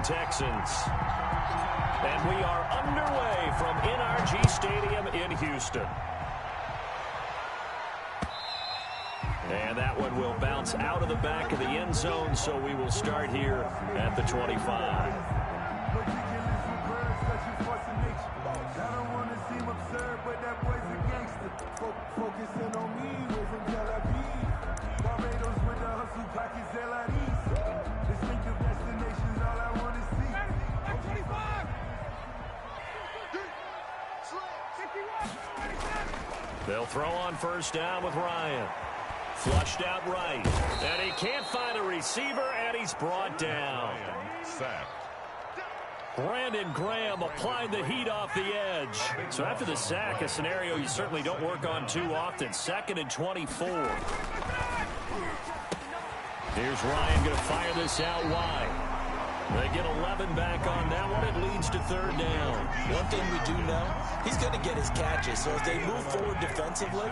Texans. And we are underway from NRG Stadium in Houston. And that one will bounce out of the back of the end zone, so we will start here at the 25. Focusing on me, way from Tel Aviv. Barbados with the hustle pockets, LIDs. Distinctive destinations, all I want to see. 25. They'll throw on first down with Ryan. Flushed out right. And he can't find a receiver, and he's brought down. Sacked. Brandon Graham applied the heat off the edge. So after the sack, a scenario you certainly don't work on too often. 2nd and 24. Here's Ryan going to fire this out wide. They get 11 back on that one. It leads to 3rd down. One thing we do know, he's going to get his catches. So as they move forward defensively,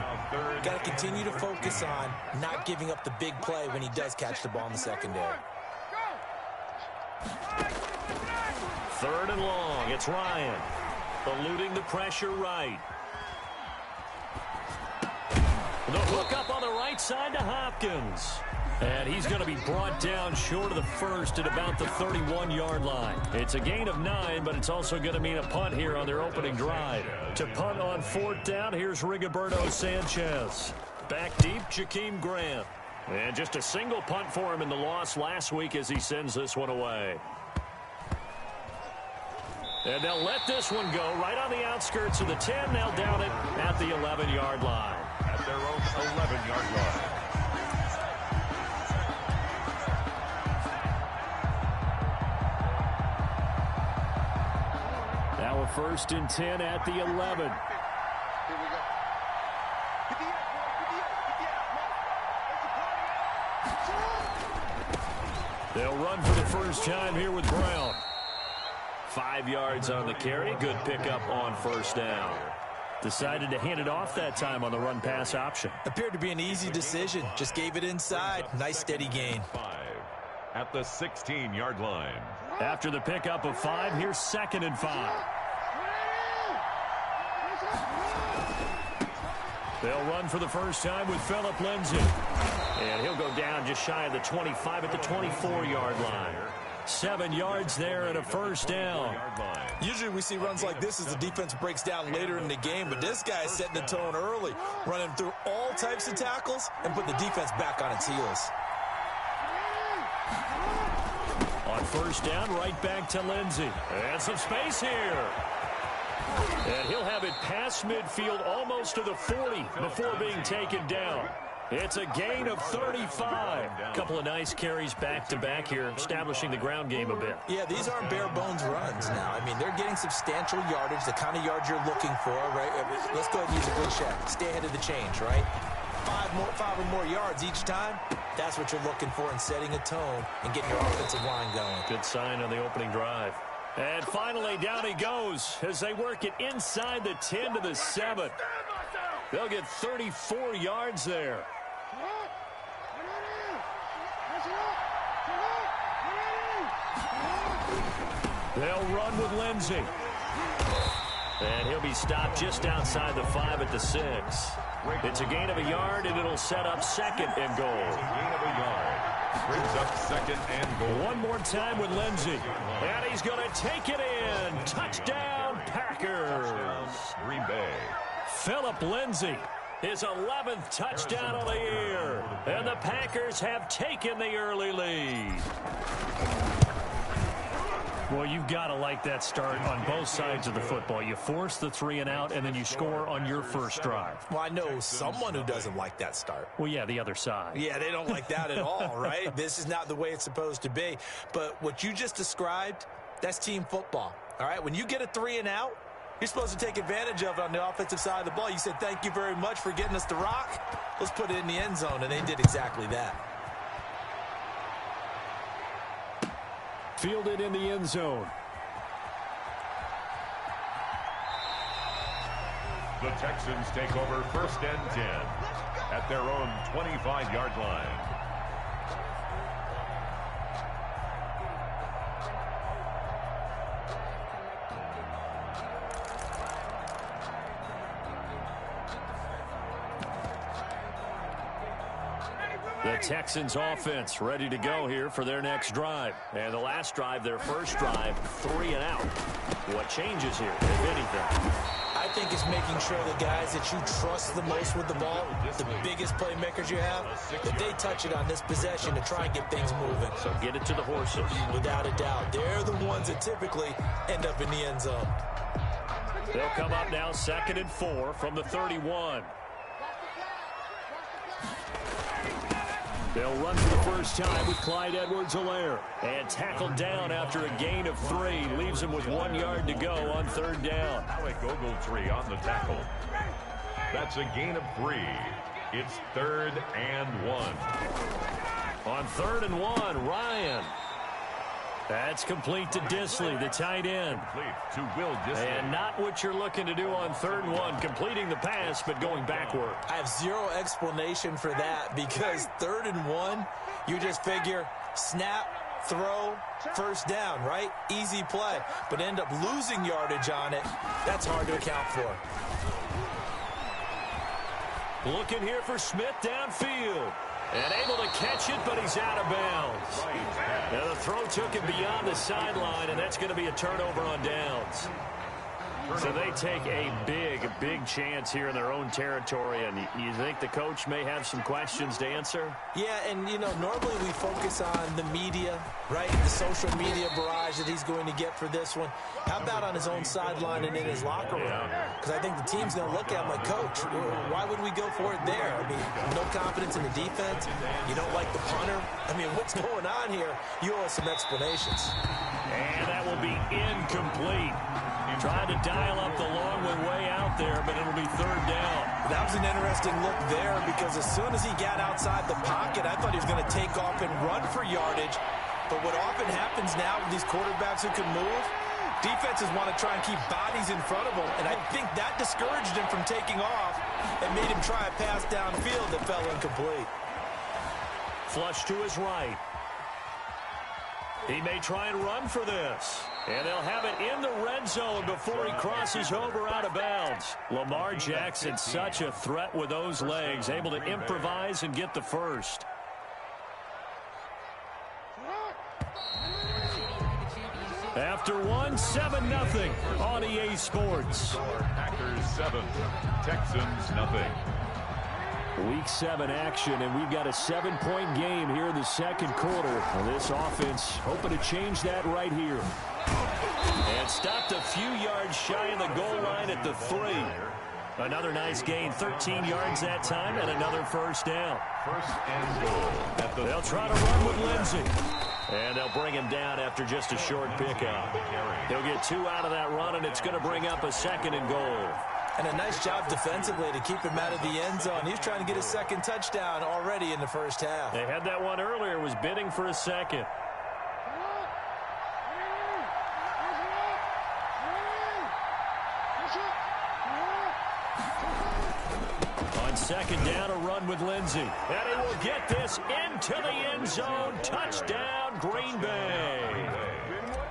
got to continue to focus on not giving up the big play when he does catch the ball in the secondary. 3rd and long. It's Ryan. Eluding the pressure right. The hook up on the right side to Hopkins. And he's going to be brought down short of the first at about the 31-yard line. It's a gain of 9, but it's also going to mean a punt here on their opening drive. To punt on 4th down, here's Rigoberto Sanchez. Back deep, Jakeem Grant. And just a single punt for him in the loss last week as he sends this one away. And they'll let this one go right on the outskirts of the 10. They'll down it at the 11-yard line. At their own 11-yard line. Now a 1st and 10 at the 11. They'll run for the first time here with Brown. 5 yards on the carry. Good pickup on 1st down. Decided to hand it off that time on the run-pass option. Appeared to be an easy decision. Just gave it inside. Nice steady gain. 5 at the 16-yard line. After the pickup of 5, here's 2nd and 5. They'll run for the first time with Phillip Lindsay. And he'll go down just shy of the 25 at the 24-yard line. 7 yards there and a 1st down. Usually we see runs like this as the defense breaks down later in the game, but this guy is setting the tone early, running through all types of tackles and put the defense back on its heels. On 1st down, right back to Lindsay. And some space here. And he'll have it past midfield almost to the 40 before being taken down. It's a gain of 35. A couple of nice carries back-to-back here, establishing the ground game a bit. Yeah, these aren't bare-bones runs now. I mean, they're getting substantial yardage, the kind of yards you're looking for, right? Let's go ahead and use a cliche. Stay ahead of the change, right? 5 or more yards each time. That's what you're looking for in setting a tone and getting your offensive line going. Good sign on the opening drive. And finally, down he goes as they work it inside the 10 to the 7. They'll get 34 yards there. They'll run with Lindsay. And he'll be stopped just outside the 5 at the 6. It's a gain of a yard, and it'll set up 2nd and goal. Gain of a yard. Brings up 2nd and goal. One more time with Lindsay. And he's going to take it in. Touchdown, Packers. Green Bay. Phillip Lindsay, his 11th touchdown of the year. And the Packers have taken the early lead. Well, you've got to like that start on both sides of the football. You force the 3 and out, and then you score on your first drive. Well, I know someone who doesn't like that start. Well, yeah, the other side. Yeah, they don't like that at all, right? This is not the way it's supposed to be. But what you just described, that's team football, all right? When you get a 3 and out, you're supposed to take advantage of it on the offensive side of the ball. You said, thank you very much for getting us the rock. Let's put it in the end zone, and they did exactly that. Fielded in the end zone. The Texans take over 1st and 10 at their own 25-yard line. The Texans offense ready to go here for their next drive. And the last drive, their first drive, 3 and out. What changes here, if anything? I think it's making sure the guys that you trust the most with the ball, the biggest playmakers you have, that they touch it on this possession to try and get things moving. So get it to the horses. Without a doubt. They're the ones that typically end up in the end zone. They'll come up now 2nd and 4 from the 31. They'll run for the first time with Clyde Edwards-Helaire. And tackled down after a gain of 3. Leaves him with 1 yard to go on 3rd down. Alec Ogletree on the tackle. That's a gain of 3. It's 3rd and 1. On 3rd and 1, Ryan. That's complete to Disley, the tight end. To Will Disley. And not what you're looking to do on 3rd and 1, completing the pass, but going backward. I have zero explanation for that because 3rd and 1, you just figure snap, throw, first down, right? Easy play. But end up losing yardage on it. That's hard to account for. Looking here for Smith downfield. And able to catch it, but he's out of bounds. Now the throw took him beyond the sideline, and that's going to be a turnover on downs. So they take a big chance here in their own territory, and you think the coach may have some questions to answer? Yeah, and, you know, normally we focus on the media, right, the social media barrage that he's going to get for this one. How about on his own sideline and in his locker room? Because I think the team's going to look at him like, Coach, why would we go for it there? I mean, no confidence in the defense. You don't like the punter. I mean, what's going on here? You owe us some explanations. And that will be incomplete. Trying to dial up the long way out there, but it'll be 3rd down. That was an interesting look there because as soon as he got outside the pocket, I thought he was going to take off and run for yardage. But what often happens now with these quarterbacks who can move, defenses want to try and keep bodies in front of them, and I think that discouraged him from taking off and made him try a pass downfield that fell incomplete. Flush to his right. He may try and run for this. And they'll have it in the red zone before he crosses over out of bounds. Lamar Jackson, such a threat with those legs, able to improvise and get the first. After 7-0 on EA Sports. Packers 7, Texans nothing. Week 7 action, and we've got a 7-point game here in the 2nd quarter. And this offense hoping to change that right here. And stopped a few yards shy of the goal line at the 3. Another nice gain, 13 yards that time, and another first down. First and goal. They'll try to run with Lindsey. And they'll bring him down after just a short pickup. He'll get 2 out of that run, and it's going to bring up a 2nd and goal. And a nice job defensively to keep him out of the end zone. He's trying to get his 2nd touchdown already in the first half. They had that one earlier, was bidding for a 2nd. On 2nd down, a run with Lindsey. And he will get this into the end zone. Touchdown, Green Bay.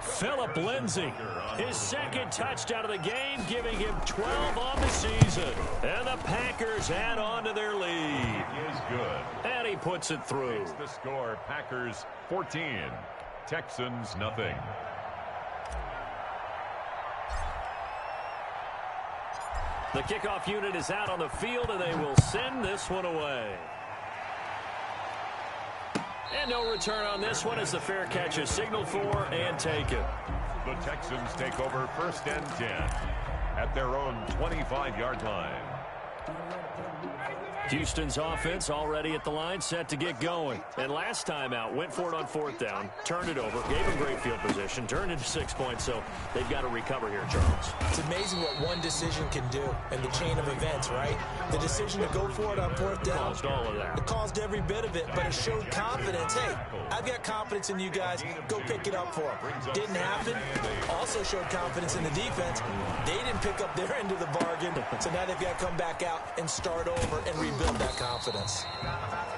Phillip Lindsay, his 2nd touchdown of the game, giving him 12 on the season. And the Packers add on to their lead. Is good. And he puts it through. It's the score, Packers 14, Texans nothing. The kickoff unit is out on the field, and they will send this one away. And no return on this one as the fair catch is signaled for and taken. The Texans take over 1st and 10 at their own 25-yard line. Houston's offense already at the line, set to get going. And last time out, went for it on 4th down, turned it over, gave him great field position, turned into 6 points, so they've got to recover here, Charles. It's amazing what one decision can do in the chain of events, right? The decision to go for it on 4th down. Caused all of that. It caused every bit of it, but it showed confidence. Hey, I've got confidence in you guys. Go pick it up for them. Didn't happen. Also showed confidence in the defense. They didn't pick up their end of the bargain, so now they've got to come back out and start over and rebuild build that confidence.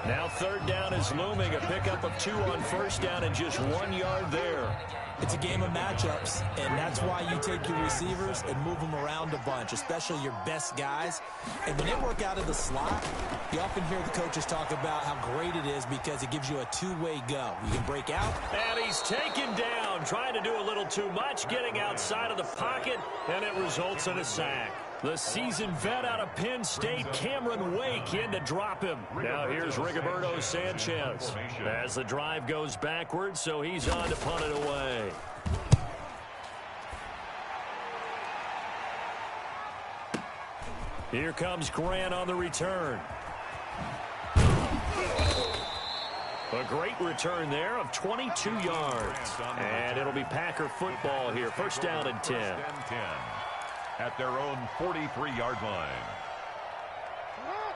Now third down is looming. A pickup of 2 on first down and just 1 yard there. It's a game of matchups, and that's why you take your receivers and move them around a bunch, especially your best guys. And when they work out of the slot, you often hear the coaches talk about how great it is because it gives you a two-way go. You can break out. And he's taken down, trying to do a little too much, getting outside of the pocket, and it results in a sack. The seasoned vet out of Penn State, Cameron Wake, in to drop him. Now here's Rigoberto Sanchez as the drive goes backwards, so he's on to punt it away. Here comes Grant on the return. A great return there of 22 yards. And it'll be Packer football here. First down and 10. At their own 43-yard line.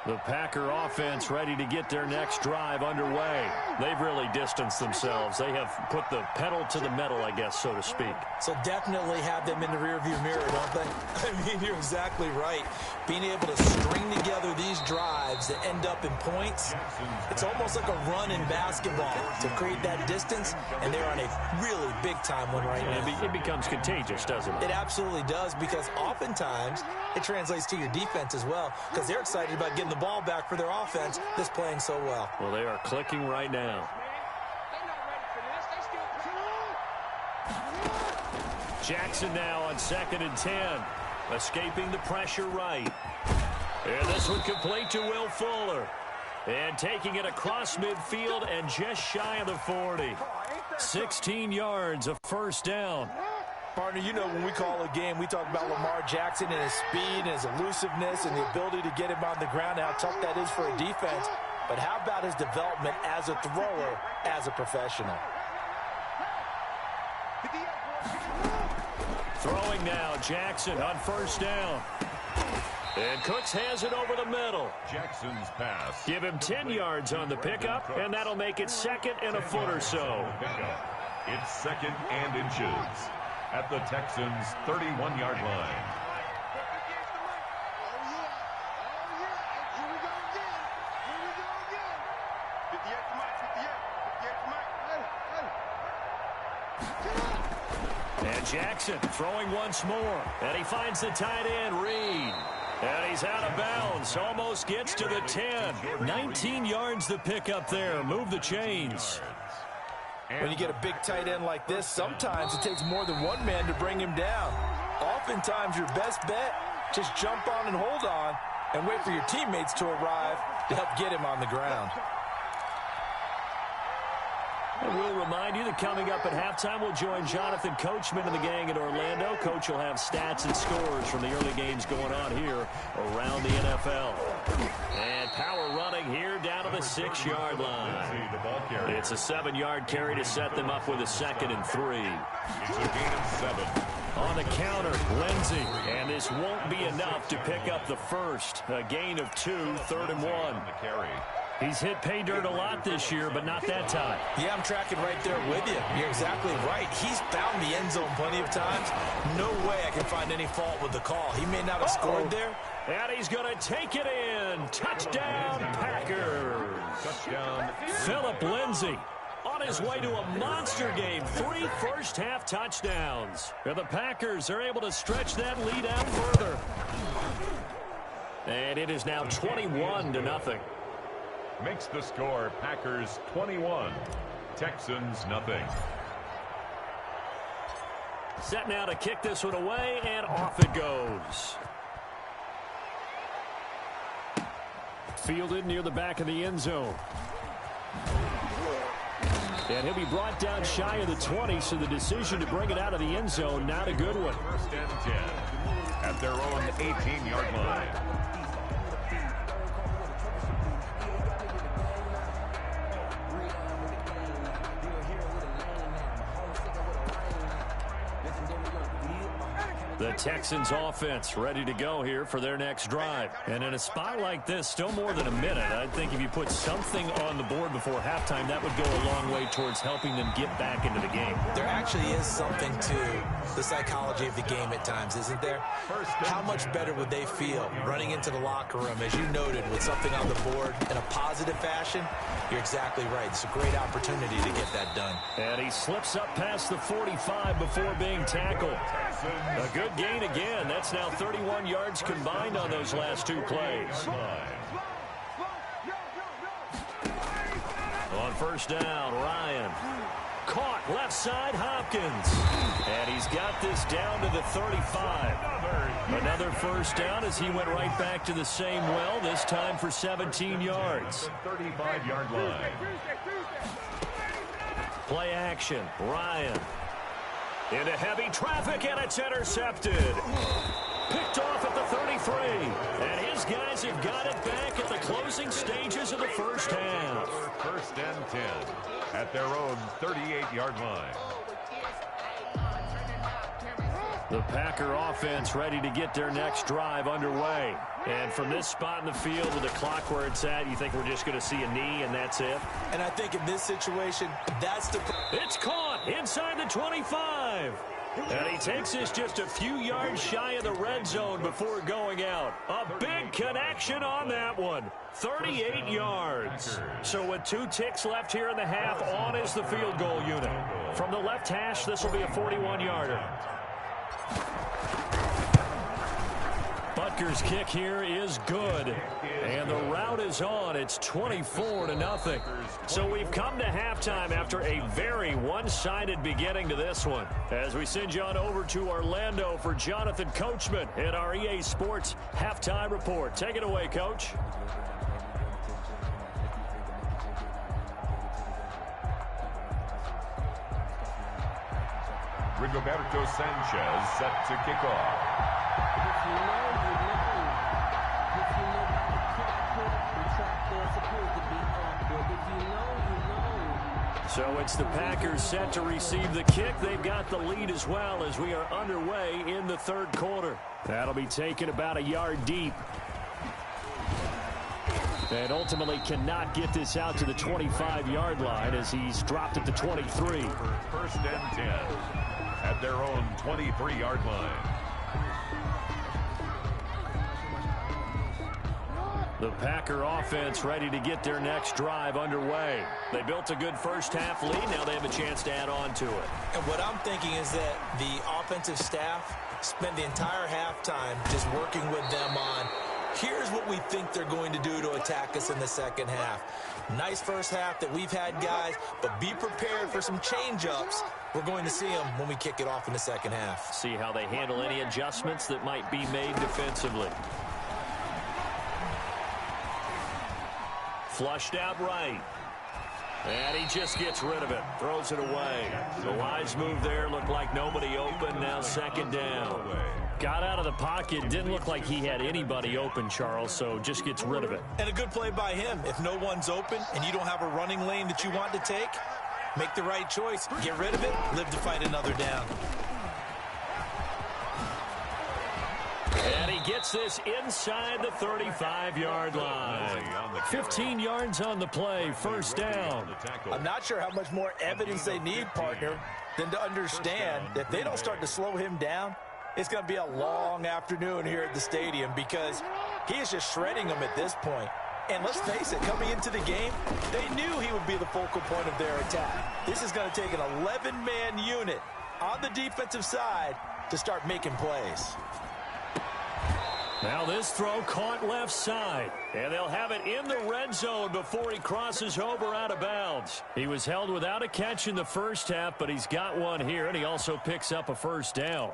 The Packer offense ready to get their next drive underway. They've really distanced themselves. They have put the pedal to the metal, I guess, so to speak. So definitely have them in the rearview mirror, don't they? I mean, you're exactly right. Being able to string together these drives that end up in points, it's almost like a run in basketball to create that distance, and they're on a really big-time one right now. It becomes contagious, doesn't it? It absolutely does, because oftentimes it translates to your defense as well, because they're excited about getting the ball back for their offense that's playing so well. Well, they are clicking right now. Jackson now on 2nd and 10. Escaping the pressure right. And this one complete to Will Fuller. And taking it across midfield and just shy of the 40. 16 yards of first down. Partner, you know when we call a game, we talk about Lamar Jackson and his speed and his elusiveness and the ability to get him on the ground, how tough that is for a defense. But how about his development as a thrower, as a professional? Throwing now, Jackson on first down. And Cooks has it over the middle. Jackson's pass. Give him 10 yards on the pickup, and that'll make it 2nd and a foot or so. It's 2nd and inches at the Texans' 31-yard line. And Jackson throwing once more. And he finds the tight end, Reed. And he's out of bounds. Almost gets to the 10. 19 yards the pickup there. Move the chains. When you get a big tight end like this, sometimes it takes more than one man to bring him down. Oftentimes, your best bet, just jump on and hold on and wait for your teammates to arrive to help get him on the ground. And we'll remind you that coming up at halftime, we'll join Jonathan Coachman and the gang in Orlando. Coach will have stats and scores from the early games going on here around the NFL. And power running here down to the 6-yard line. It's a 7-yard carry to set them up with a 2nd and 3. It's a gain of 7. On the counter, Lindsey. And this won't be enough to pick up the first. A gain of 2, 3rd and 1. He's hit pay dirt a lot this year, but not that time. Yeah, I'm tracking right there with you. You're exactly right. He's found the end zone plenty of times. No way I can find any fault with the call. He may not have scored there. And he's going to take it in. Touchdown, Packers. Touchdown. Philip Lindsey on his way to a monster game. 3 first-half touchdowns. And the Packers are able to stretch that lead out further. And it is now 21-0. Makes the score Packers 21, Texans nothing. Set now to kick this one away, and off it goes. Fielded near the back of the end zone. And he'll be brought down shy of the 20, so the decision to bring it out of the end zone, not a good one. 1st and 10 at their own 18-yard line. The Texans offense ready to go here for their next drive. And in a spot like this, still more than a minute, I think if you put something on the board before halftime, that would go a long way towards helping them get back into the game. There actually is something to the psychology of the game at times, isn't there? How much better would they feel running into the locker room, as you noted, with something on the board in a positive fashion? You're exactly right. It's a great opportunity to get that done. And he slips up past the 45 before being tackled. A good gain again. That's now 31 yards combined on those last two plays. On first down, Ryan. Caught left side, Hopkins. And he's got this down to the 35. Another first down as he went right back to the same well, this time for 17 yards. 35-yard line. Play action, Ryan. Into heavy traffic, and it's intercepted. Picked off at the 33. And his guys have got it back at the closing stages of the first half. First and 10 at their own 38-yard line. The Packer offense ready to get their next drive underway. And from this spot in the field with the clock where it's at, you think we're just going to see a knee and that's it? And I think in this situation, that's the... It's caught inside the 25. And he takes this just a few yards shy of the red zone before going out. A big connection on that one. 38 yards. So with 2 ticks left here in the half, on is the field goal unit. From the left hash, this will be a 41-yarder. Butker's kick here is good. And the route is on. It's 24-0. So we've come to halftime after a very one-sided beginning to this one. As we send you on over to Orlando for Jonathan Coachman in our EA Sports Halftime Report. Take it away, Coach. Rigoberto Sanchez set to kick off. So it's the Packers set to receive the kick. They've got the lead as well as we are underway in the third quarter. That'll be taken about a yard deep. And ultimately cannot get this out to the 25-yard line as he's dropped at the 23. First and 10 at their own 23-yard line. The Packer offense ready to get their next drive underway. They built a good first half lead. Now they have a chance to add on to it. And what I'm thinking is that the offensive staff spend the entire halftime just working with them on, here's what we think they're going to do to attack us in the second half. Nice first half that we've had, guys, but be prepared for some change-ups. We're going to see them when we kick it off in the second half. See how they handle any adjustments that might be made defensively. Flushed out right. And he just gets rid of it. Throws it away. The wise move there. Looked like nobody open. Now second down. Got out of the pocket. Didn't look like he had anybody open, Charles, so just gets rid of it. And a good play by him. If no one's open and you don't have a running lane that you want to take, make the right choice. Get rid of it. Live to fight another down. And he gets this inside the 35-yard line. 15 yards on the play, first down. I'm not sure how much more evidence they need, partner, than to understand that if they don't start to slow him down, it's going to be a long afternoon here at the stadium because he is just shredding them at this point. And let's face it, coming into the game, they knew he would be the focal point of their attack. This is going to take an 11-man unit on the defensive side to start making plays. Now this throw caught left side, and they'll have it in the red zone before he crosses over out of bounds. He was held without a catch in the first half, but he's got one here, and he also picks up a first down.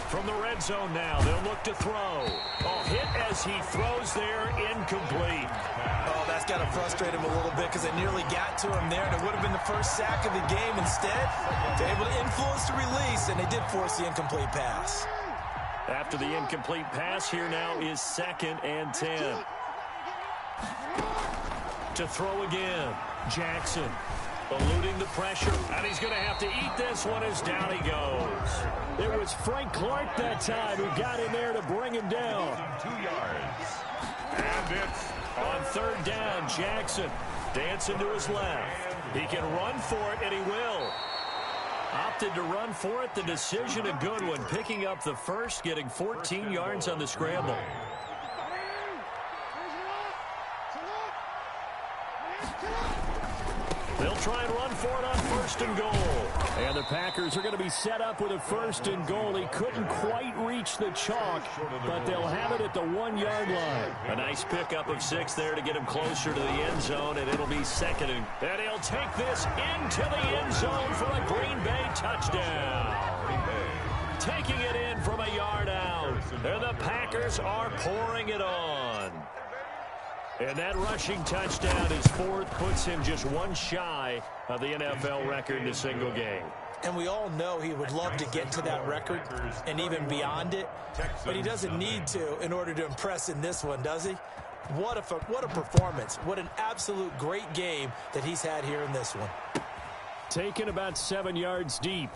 From the red zone now, they'll look to throw. Oh, hit as he throws there, incomplete. Oh, that's got to frustrate him a little bit because they nearly got to him there, and it would have been the first sack of the game. Instead, they're able to influence the release, and they did force the incomplete pass. After the incomplete pass, here now is 2nd and 10. To throw again, Jackson. Eluding the pressure, and he's going to have to eat this one as down he goes. It was Frank Clark that time who got in there to bring him down. 2 yards. And it's on 3rd down, Jackson dancing to his left. He can run for it, and he will. Opted to run for it. The decision a good one. Picking up the first, getting 14 yards on the scramble. They'll try and run for it on 1st and goal. And the Packers are going to be set up with a 1st and goal. He couldn't quite reach the chalk, but they'll have it at the 1-yard line. A nice pickup of 6 there to get him closer to the end zone, and it'll be 2nd. And he'll take this into the end zone for a Green Bay touchdown. Taking it in from a yard out. And the Packers are pouring it on. And that rushing touchdown is 4th, puts him just 1 shy of the NFL record in a single game. And we all know he would love to get to that record and even beyond it, but he doesn't need to in order to impress in this one, does he? What a performance. What an absolute great game that he's had here in this one. Taken about 7 yards deep.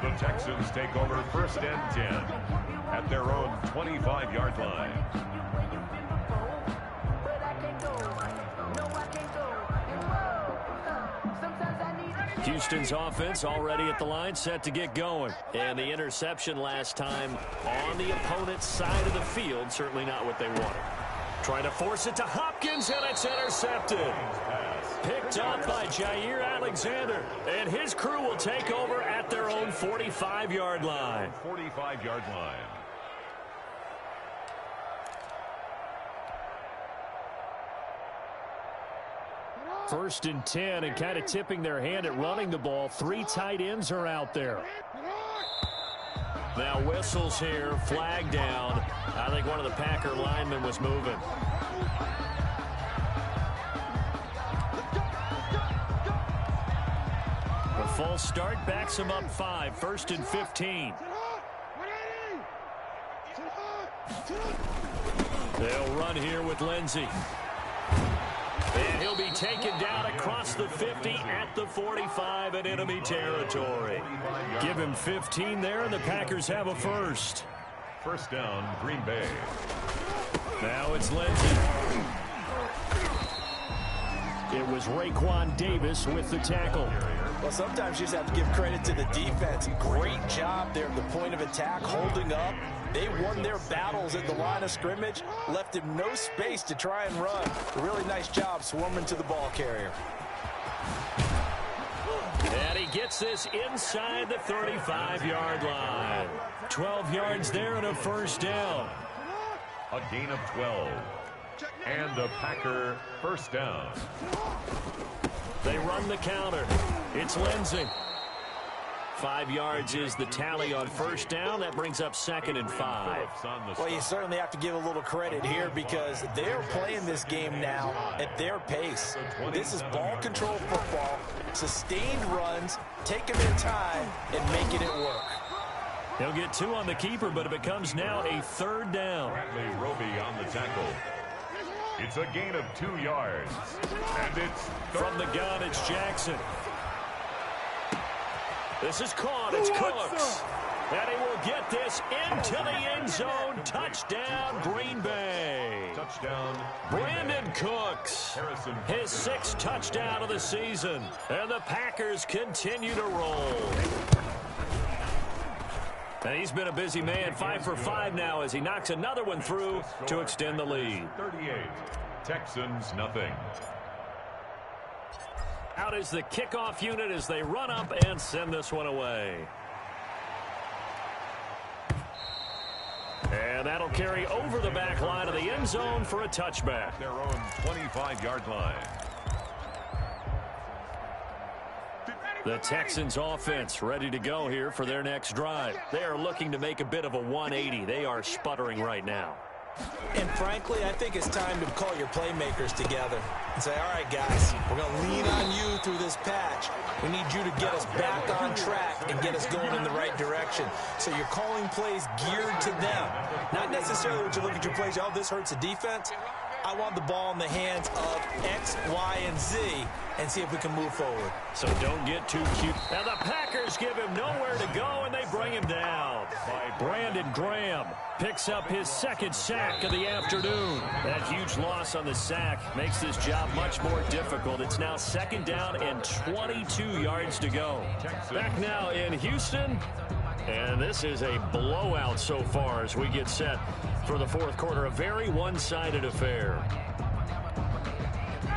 The Texans take over 1st and 10 at their own 25-yard line. Houston's offense already at the line, set to get going. And the interception last time on the opponent's side of the field, certainly not what they wanted. Trying to force it to Hopkins, and it's intercepted. Picked up by Jair Alexander, and his crew will take over at their own 45-yard line. 45-yard line. First and 10, and kind of tipping their hand at running the ball. 3 tight ends are out there. Now whistles here, flag down. I think one of the Packer linemen was moving. A false start backs him up 5. 1st and 15. They'll run here with Lindsey. And he'll be taken down across the 50 at the 45 in enemy territory. Give him 15 there, and the Packers have a 1st. 1st down, Green Bay. Now it's Lindsey. It was Raekwon Davis with the tackle. Well, sometimes you just have to give credit to the defense. Great job there at the point of attack, holding up. They won their battles at the line of scrimmage, left him no space to try and run. A really nice job swarming to the ball carrier. And he gets this inside the 35-yard line. 12 yards there and a 1st down. A gain of 12. And a Packer 1st down. They run the counter. It's Lindsey. 5 yards is the tally on 1st down. That brings up 2nd and 5. Well, you certainly have to give a little credit here because they're playing this game now at their pace. This is ball control football, sustained runs, take them in time, and making it work. He'll get 2 on the keeper, but it becomes now a 3rd down. Bradley Roby on the tackle. It's a gain of 2 yards. And it's from the gun, it's Jackson. This is caught. It's Cooks. And he will get this into the end zone. Touchdown, Green Bay. Touchdown, Brandon Cooks. His 6th touchdown of the season. And the Packers continue to roll. And he's been a busy man, 5 for 5 now as he knocks another one through to extend the lead. 38, Texans nothing. Out is the kickoff unit as they run up and send this one away. And that'll carry over the back line of the end zone for a touchback. Their own 25-yard line. The Texans offense ready to go here for their next drive. They are looking to make a bit of a 180. They are sputtering right now. And frankly, I think it's time to call your playmakers together and say, all right, guys, we're going to lean on you through this patch. We need you to get us back on track and get us going in the right direction. So you're calling plays geared to them. Not necessarily when you look at your plays, oh, this hurts the defense. I want the ball in the hands of X, Y, and Z and see if we can move forward. So don't get too cute. Now the Packers give him nowhere to go, and they bring him down. Brandon Graham picks up his second sack of the afternoon. That huge loss on the sack makes this job much more difficult. It's now 2nd down and 22 yards to go. Back now in Houston, and this is a blowout so far as we get set for the fourth quarter. A very one-sided affair.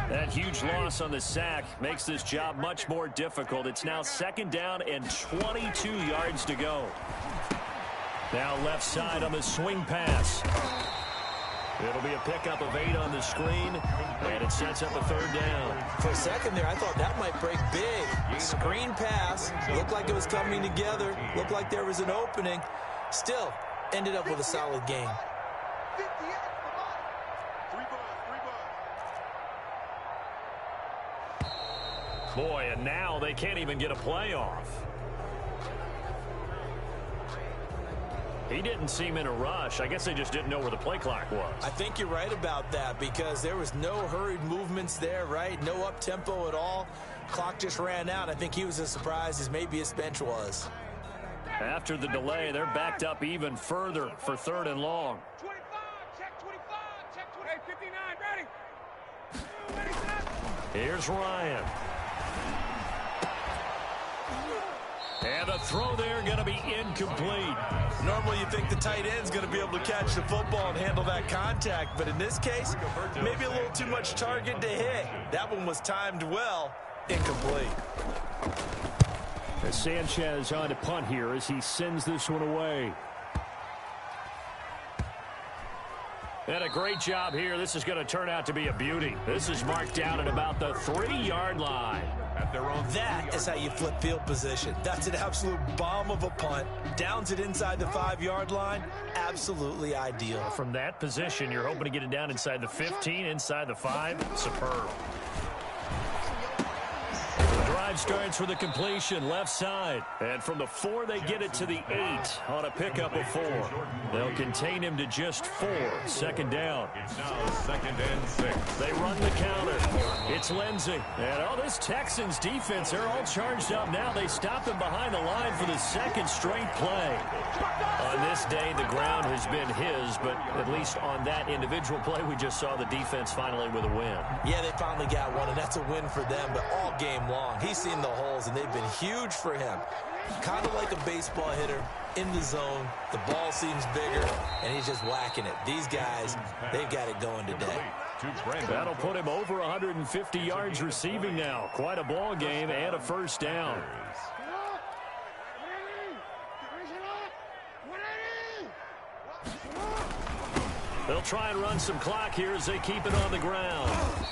That huge loss on the sack makes this job much more difficult. It's now 2nd down and 22 yards to go. Now left side on the swing pass. It'll be a pickup of 8 on the screen, and it sets up a 3rd down. For a second there, I thought that might break big. Screen pass. Looked like it was coming together. Looked like there was an opening. Still, ended up with a solid game. Boy, and now they can't even get a play off. He didn't seem in a rush. I guess they just didn't know where the play clock was. I think you're right about that because there was no hurried movements there, right? No up-tempo at all. Clock just ran out. I think he was as surprised as maybe his bench was. After the delay, they're backed up even further for 3rd and long. 25, check 25, check 20. Hey, 59, ready. Ready, set. Here's Ryan. And the throw there going to be incomplete. Normally you think the tight end's going to be able to catch the football and handle that contact, but in this case, maybe a little too much target to hit. That one was timed well, incomplete. As Sanchez on to punt here as he sends this one away. And a great job here. This is going to turn out to be a beauty. This is marked down at about the 3-yard line. That is how you flip field position. That's an absolute bomb of a punt. Downs it inside the 5-yard line. Absolutely ideal. From that position, you're hoping to get it down inside the 15, inside the 5. Superb. The drive starts with a completion left side. And from the 4, they get it to the 8 on a pickup of 4. They'll contain him to just 4. 2nd down. It's now 2nd and 6. They run the counter. It's Lindsey. And this Texans defense, they're all charged up now. They stop him behind the line for the 2nd straight play. On this day, the ground has been his, but at least on that individual play, we just saw the defense finally with a win. Yeah, they finally got one, and that's a win for them, but all game long, he's seen the holes, and they've been huge for him. Kind of like a baseball hitter in the zone. The ball seems bigger, and he's just whacking it. These guys, they've got it going today. That'll put him over 150 yards receiving now. Quite a ball game and a 1st down. They'll try and run some clock here as they keep it on the ground.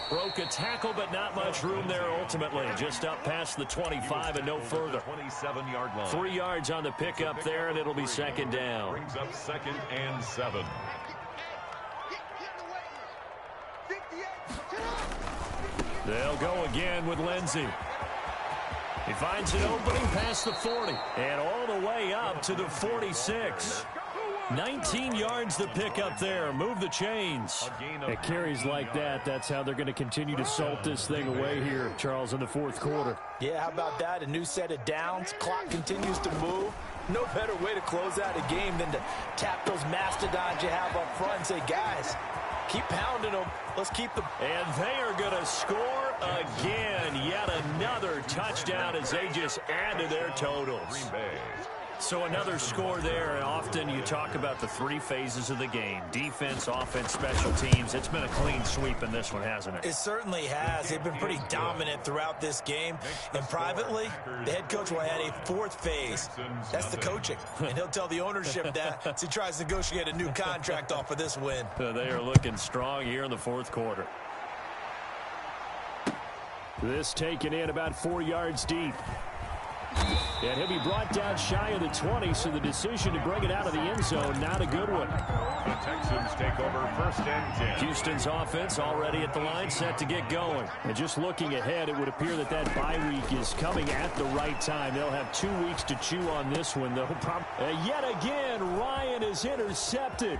Broke a tackle, but not much room there ultimately. Just up past the 25 and no further. 27-yard line. 3 yards on the pickup there, and it'll be 2nd down. Brings up 2nd and 7. They'll go again with Lindsey. He finds an opening past the 40 and all the way up to the 46. 19 yards the pick up there. Move the chains. It carries like that. That's how they're going to continue to salt this thing away here, Charles, in the 4th quarter. Yeah, how about that? A new set of downs. Clock continues to move. No better way to close out a game than to tap those mastodons you have up front and say, guys, keep pounding them. Let's keep them. And they are going to score again. Yet another touchdown as they just add to their totals. Green Bay. So another score there, and often you talk about the 3 phases of the game. Defense, offense, special teams. It's been a clean sweep in this one, hasn't it? It certainly has. They've been pretty dominant throughout this game. And privately, the head coach will add a 4th phase. That's the coaching. And he'll tell the ownership that as he tries to negotiate a new contract off of this win. They are looking strong here in the 4th quarter. This taken in about 4 yards deep. And he'll be brought down shy of the 20, so the decision to bring it out of the end zone, not a good one. The Texans take over 1st and 10. Houston's offense already at the line, set to get going. And just looking ahead, it would appear that that bye week is coming at the right time. They'll have 2 weeks to chew on this one, though. Yet again, Ryan is intercepted.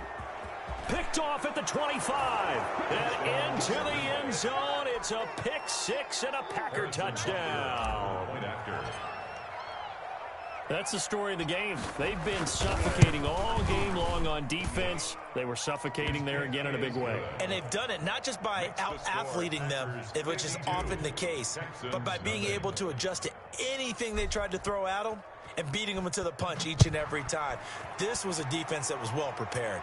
Picked off at the 25. And into the end zone. It's a pick six and a Packer touchdown. That's the story of the game. They've been suffocating all game long on defense. They were suffocating there again in a big way. And they've done it not just by out-athleting them, which is often the case, but by being able to adjust to anything they tried to throw at them and beating them to the punch each and every time. This was a defense that was well prepared.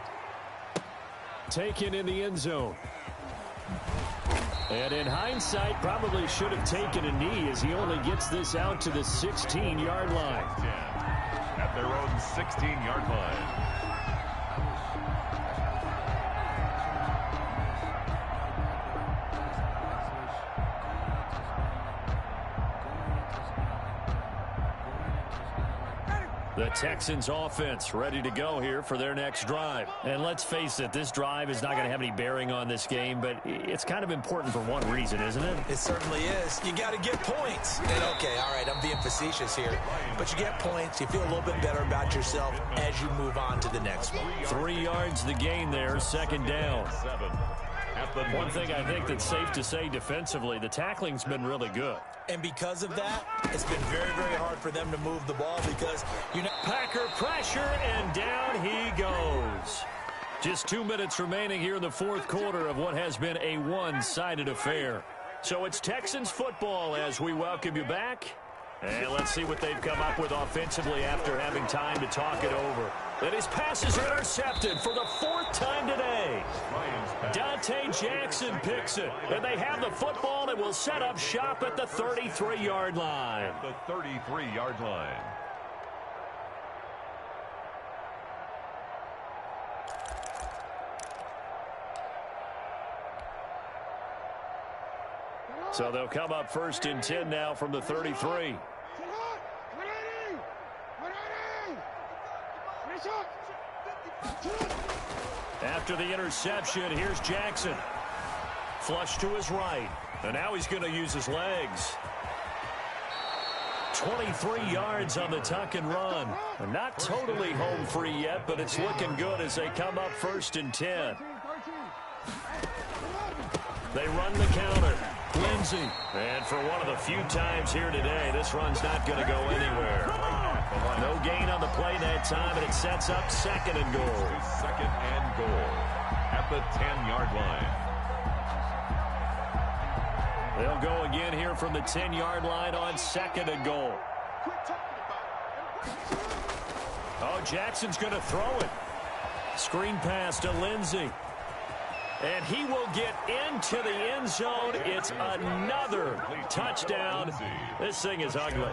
Taken in the end zone. And in hindsight, probably should have taken a knee as he only gets this out to the 16-yard line. At their own 16-yard line. The Texans offense ready to go here for their next drive. And let's face it, this drive is not going to have any bearing on this game, but it's kind of important for one reason, isn't it? It certainly is. You got to get points. And okay, all right, I'm being facetious here, but you get points. You feel a little bit better about yourself as you move on to the next one. 3 yards the gain there, 2nd down. One thing I think that's safe to say defensively, the tackling's been really good. And because of that, it's been very, very hard for them to move the ball because, Packer pressure, and down he goes. Just 2 minutes remaining here in the 4th quarter of what has been a one-sided affair. So it's Texans football as we welcome you back. And let's see what they've come up with offensively after having time to talk it over. And his pass is intercepted for the 4th time today. Dante Jackson picks it. And they have the football and will set up shop at the 33-yard line. The 33-yard line. So they'll come up 1st and 10 now from the 33. After the interception, here's Jackson. Flush to his right. And now he's going to use his legs. 23 yards on the tuck and run. Not totally home free yet, but it's looking good as they come up 1st and 10. They run the counter. Lindsey. And for one of the few times here today, this run's not going to go anywhere. No gain on the play that time, and it sets up 2nd and goal. 2nd and goal at the 10-yard line. They'll go again here from the 10-yard line on 2nd and goal. Oh, Jackson's going to throw it. Screen pass to Lindsey. And he will get into the end zone. It's another touchdown. This thing is ugly.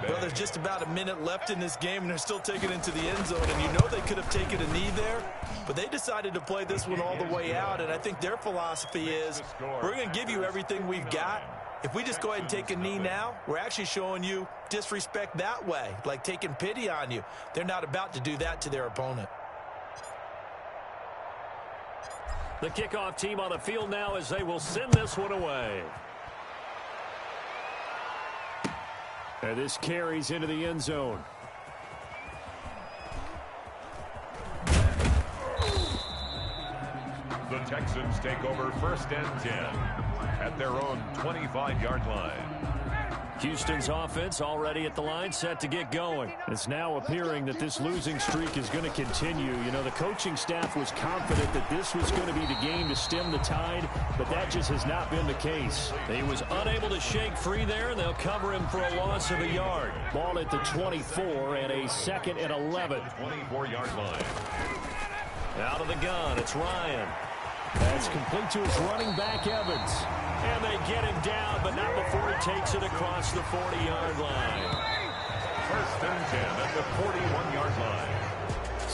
Well, there's just about a minute left in this game, and they're still taking it into the end zone. And you know they could have taken a knee there, but they decided to play this one all the way out. And I think their philosophy is, we're going to give you everything we've got. If we just go ahead and take a knee now, we're actually showing you disrespect that way, like taking pity on you. They're not about to do that to their opponent. The kickoff team on the field now as they will send this one away. And this carries into the end zone. The Texans take over 1st and 10 at their own 25-yard line. Houston's offense already at the line, set to get going. It's now appearing that this losing streak is going to continue. You know, the coaching staff was confident that this was going to be the game to stem the tide, but that just has not been the case. He was unable to shake free there, and they'll cover him for a loss of a yard. Ball at the 24 and a 2nd and 11. 24-yard line. Out of the gun, it's Ryan. That's complete to his running back, Evans. And they get him down, but not before he takes it across the 40-yard line. 1st and 10 at the 41-yard line.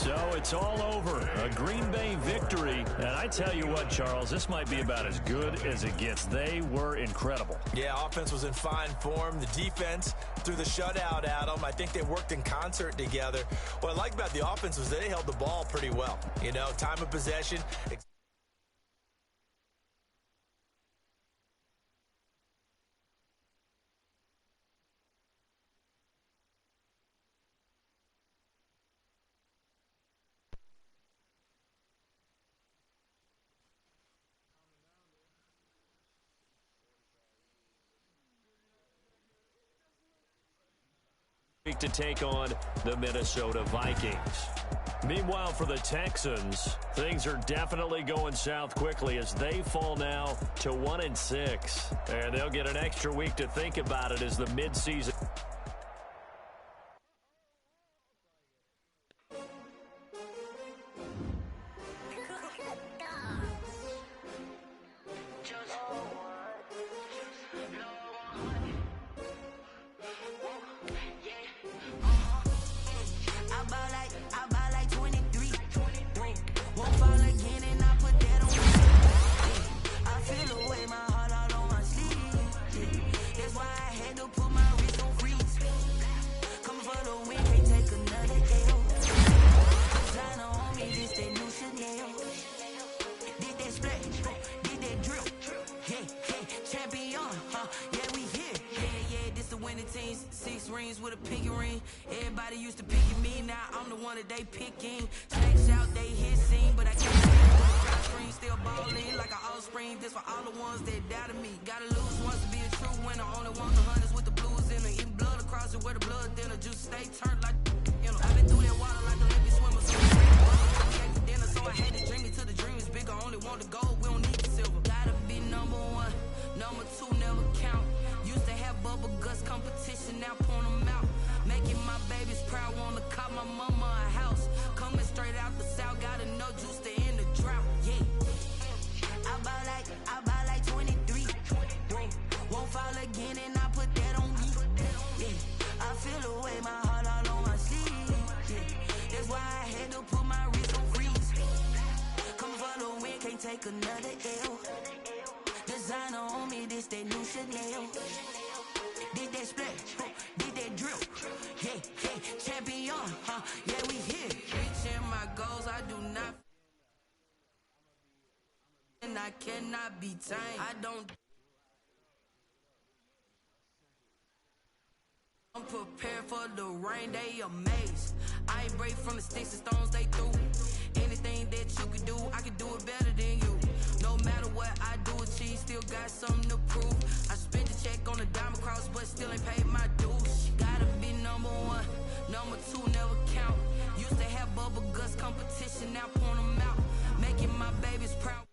So it's all over. A Green Bay victory. And I tell you what, Charles, this might be about as good as it gets. They were incredible. Yeah, offense was in fine form. The defense threw the shutout at them. I think they worked in concert together. What I like about the offense was they held the ball pretty well. You know, time of possession. To take on the Minnesota Vikings. Meanwhile, for the Texans, things are definitely going south quickly as they fall now to 1-6. And they'll get an extra week to think about it as the midseason. With a pinky ring, everybody used to pick at me. Now I'm the one that they picking. Snakes out, they hit scene, but I can't see screen. Still balling like an offspring. This for all the ones that doubted me. Gotta lose once to be a true winner. Only want the hunters with the blues in it. Eating blood across it where the blood dinner. Juice stay turned like you know. I've been through that water like Olympic swimmer. So I to dinner, so I had to dream it till the dream is bigger. Only want the gold, we don't need the silver. Gotta be number one, number two never count. Used to have bubble guts competition, now point them out. Making my babies proud, wanna cop my mama a house. Coming straight out the south, gotta know juice to end the drought. Yeah, I buy like 23. Won't fall again, and I put that on me. Yeah, I feel away, my heart all on my sleeve. Yeah, that's why I had to put my wrist on freeze. Come for the win, can't take another L. Designer on me, this that new Chanel. Did that splash, did that drill. Yeah, champion, yeah, we here. Reaching my goals, I do not. And I cannot be tamed. I don't. I'm prepared for the rain, they amazed. I ain't break from the sticks and stones they threw. Anything that you could do, I could do it better than you. No matter what I do, achieve, still got something to prove. I spent the check on the diamond cross, but still ain't paid my dues. Gotta be number one, number two never count. Used to have bubble guts competition, now point them out. Making my babies proud.